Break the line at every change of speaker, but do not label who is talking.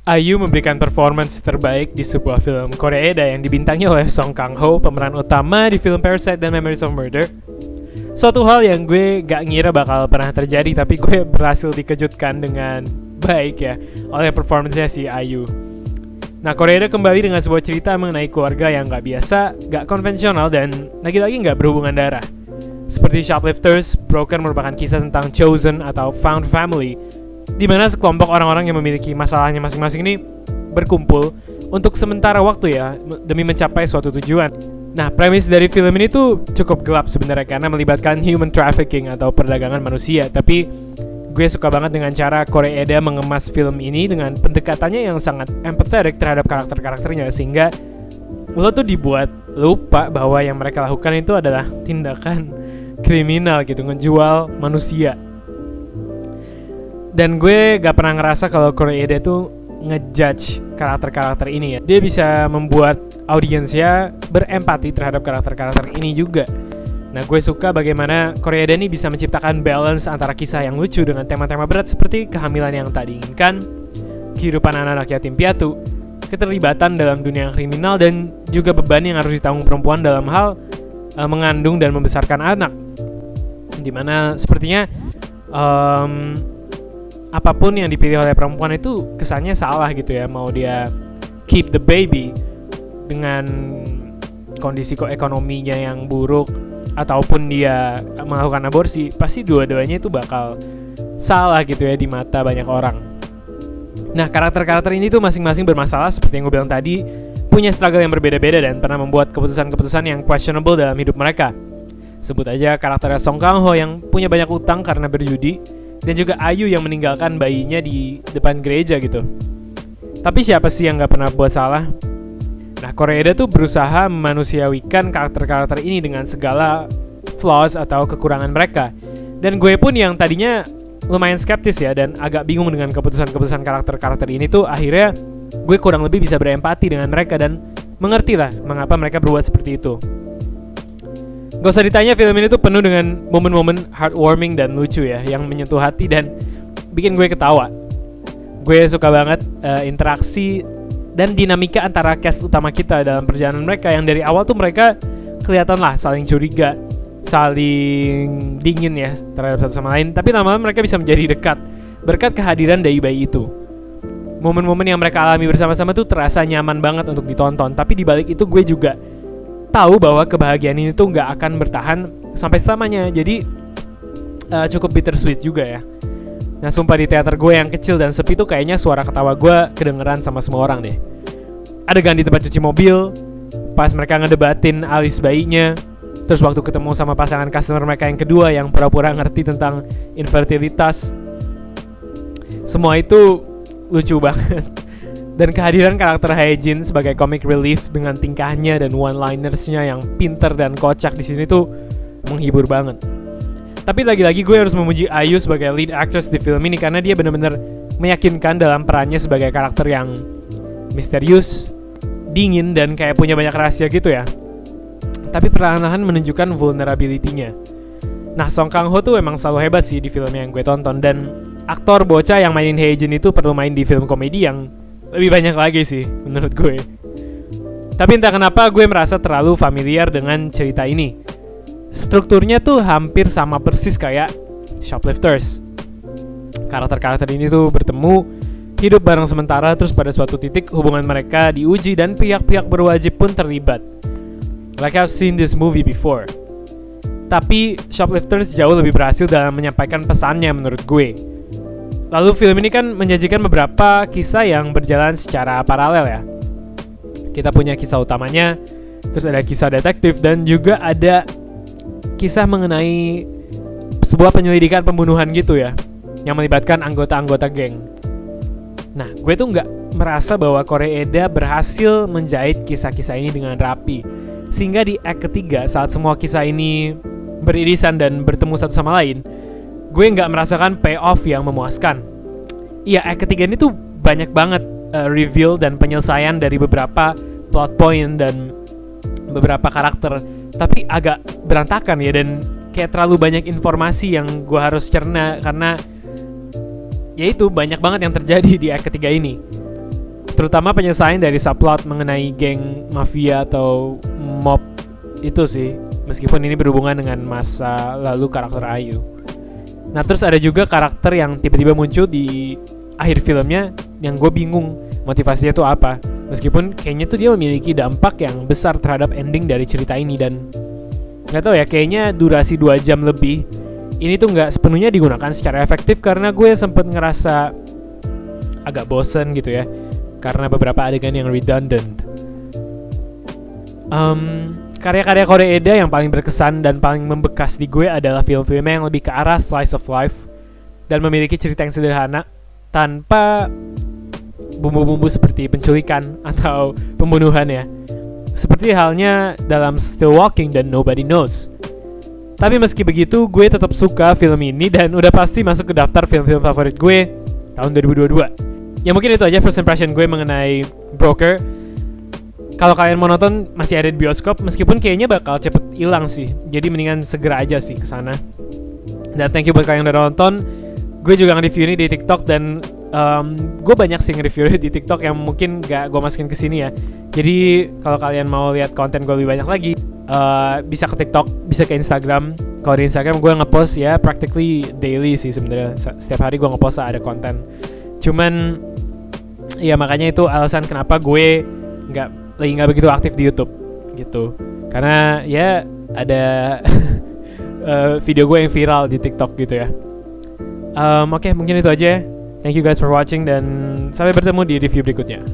IU memberikan performance terbaik di sebuah film Korea yang dibintangi oleh Song Kang-ho, pemeran utama di film Parasite dan Memories of Murder. Suatu hal yang gue gak ngira bakal pernah terjadi, tapi gue berhasil dikejutkan dengan baik ya oleh performance-nya si IU. Nah, Korea kembali dengan sebuah cerita mengenai keluarga yang gak biasa, gak konvensional, dan lagi-lagi gak berhubungan darah. Seperti Shoplifters, Broken merupakan kisah tentang chosen atau found family, di mana sekelompok orang-orang yang memiliki masalahnya masing-masing ini berkumpul untuk sementara waktu ya, demi mencapai suatu tujuan. Nah, premis dari film ini tuh cukup gelap sebenarnya karena melibatkan human trafficking atau perdagangan manusia. Tapi gue suka banget dengan cara Koreeda mengemas film ini dengan pendekatannya yang sangat empathetic terhadap karakter-karakternya, sehingga lo tuh dibuat lupa bahwa yang mereka lakukan itu adalah tindakan kriminal gitu, ngejual manusia. Dan gue gak pernah ngerasa kalau Koreeda tuh ngejudge karakter-karakter ini ya. Dia bisa membuat audiensnya berempati terhadap karakter-karakter ini juga. Nah, gue suka bagaimana Koreeda ini bisa menciptakan balance antara kisah yang lucu dengan tema-tema berat seperti kehamilan yang tak diinginkan, kehidupan anak-anak yatim piatu, keterlibatan dalam dunia kriminal, dan juga beban yang harus ditanggung perempuan dalam hal mengandung dan membesarkan anak. Dimana sepertinya apapun yang dipilih oleh perempuan itu kesannya salah gitu ya. Mau dia keep the baby dengan kondisi ekonominya yang buruk, ataupun dia melakukan aborsi, pasti dua-duanya itu bakal salah gitu ya di mata banyak orang. Nah, karakter-karakter ini tuh masing-masing bermasalah seperti yang gue bilang tadi, punya struggle yang berbeda-beda dan pernah membuat keputusan-keputusan yang questionable dalam hidup mereka. Sebut aja karakternya Song Kang-ho yang punya banyak utang karena berjudi, dan juga IU yang meninggalkan bayinya di depan gereja gitu. Tapi siapa sih yang gak pernah buat salah? Nah, Koreeda tuh berusaha memanusiawikan karakter-karakter ini dengan segala flaws atau kekurangan mereka. Dan gue pun yang tadinya lumayan skeptis ya dan agak bingung dengan keputusan-keputusan karakter-karakter ini tuh, akhirnya gue kurang lebih bisa berempati dengan mereka dan mengerti lah mengapa mereka berbuat seperti itu. Gak usah ditanya, film ini tuh penuh dengan momen-momen heartwarming dan lucu ya, yang menyentuh hati dan bikin gue ketawa. Gue suka banget interaksi dan dinamika antara cast utama kita dalam perjalanan mereka, yang dari awal tuh mereka kelihatan lah saling curiga, saling dingin ya terhadap satu sama lain, tapi lama-lama mereka bisa menjadi dekat berkat kehadiran bayi itu. Momen-momen yang mereka alami bersama-sama tuh terasa nyaman banget untuk ditonton. Tapi di balik itu gue juga tahu bahwa kebahagiaan ini tuh nggak akan bertahan sampai selamanya. Jadi cukup bittersweet juga ya. Nah, sumpah di teater gue yang kecil dan sepi tuh kayaknya suara ketawa gue kedengeran sama semua orang deh. Adegan di tempat cuci mobil, pas mereka ngedebatin alis bayinya, terus waktu ketemu sama pasangan customer mereka yang kedua yang pura-pura ngerti tentang infertilitas. Semua itu lucu banget. Dan kehadiran karakter Hae-jin sebagai comic relief dengan tingkahnya dan one-linersnya yang pinter dan kocak di sini tuh menghibur banget. Tapi lagi-lagi gue harus memuji IU sebagai lead actress di film ini karena dia benar-benar meyakinkan dalam perannya sebagai karakter yang misterius, dingin, dan kayak punya banyak rahasia gitu ya. Tapi perlahan-lahan menunjukkan vulnerability-nya. Nah, Song Kang-ho tuh emang selalu hebat sih di film yang gue tonton, dan aktor bocah yang mainin Hae-jin itu perlu main di film komedi yang lebih banyak lagi sih menurut gue. Tapi entah kenapa gue merasa terlalu familiar dengan cerita ini. Strukturnya tuh hampir sama persis kayak Shoplifters. Karakter-karakter ini tuh bertemu, hidup bareng sementara, terus pada suatu titik hubungan mereka diuji dan pihak-pihak berwajib pun terlibat. Like I've seen this movie before. Tapi Shoplifters jauh lebih berhasil dalam menyampaikan pesannya menurut gue. Lalu film ini kan menyajikan beberapa kisah yang berjalan secara paralel ya. Kita punya kisah utamanya, terus ada kisah detektif, dan juga ada kisah mengenai sebuah penyelidikan pembunuhan gitu ya, yang melibatkan anggota-anggota geng. Nah, gue tuh gak merasa bahwa Koreeda berhasil menjahit kisah-kisah ini dengan rapi, sehingga di act ketiga saat semua kisah ini beririsan dan bertemu satu sama lain, gue gak merasakan payoff yang memuaskan. Iya, act ketiga ini tuh banyak banget reveal dan penyelesaian dari beberapa plot point dan beberapa karakter, tapi agak berantakan ya, dan kayak terlalu banyak informasi yang gue harus cerna karena ya itu banyak banget yang terjadi di act ketiga ini. terutama penyelesaian dari subplot mengenai geng mafia atau mob itu sih, meskipun ini berhubungan dengan masa lalu karakter Ayu. Nah terus ada juga karakter yang tiba-tiba muncul di akhir filmnya yang gue bingung motivasinya tuh apa, meskipun kayaknya tuh dia memiliki dampak yang besar terhadap ending dari cerita ini. Dan nggak tahu ya, kayaknya durasi 2 jam lebih ini tuh nggak sepenuhnya digunakan secara efektif, karena gue sempet ngerasa agak bosen gitu ya, karena beberapa adegan yang redundant. Karya-karya Koreeda yang paling berkesan dan paling membekas di gue adalah film-filmnya yang lebih ke arah slice of life dan memiliki cerita yang sederhana tanpa bumbu-bumbu seperti penculikan atau pembunuhan ya, seperti halnya dalam Still Walking dan Nobody Knows. Tapi meski begitu, gue tetap suka film ini dan udah pasti masuk ke daftar film-film favorit gue tahun 2022. Ya mungkin itu aja first impression gue mengenai Broker. Kalau kalian mau nonton, masih ada di bioskop, meskipun kayaknya bakal cepet hilang sih. Jadi mendingan segera aja sih kesana. Dan thank you buat kalian yang udah nonton. Gue juga nge-review ini di TikTok dan gue banyak sih nge-review di TikTok yang mungkin gak gue masukin ke sini ya. Jadi kalau kalian mau lihat konten gue lebih banyak lagi, bisa ke TikTok, bisa ke Instagram. Kalau di Instagram gue nge-post ya practically daily sih sebenarnya. Setiap hari gue nge-post ada konten. Cuman ya makanya itu alasan kenapa gue nggak begitu aktif di YouTube gitu, karena ya ada video gue yang viral di TikTok gitu ya. Oke, mungkin itu aja. Thank you guys for watching dan sampai bertemu di review berikutnya.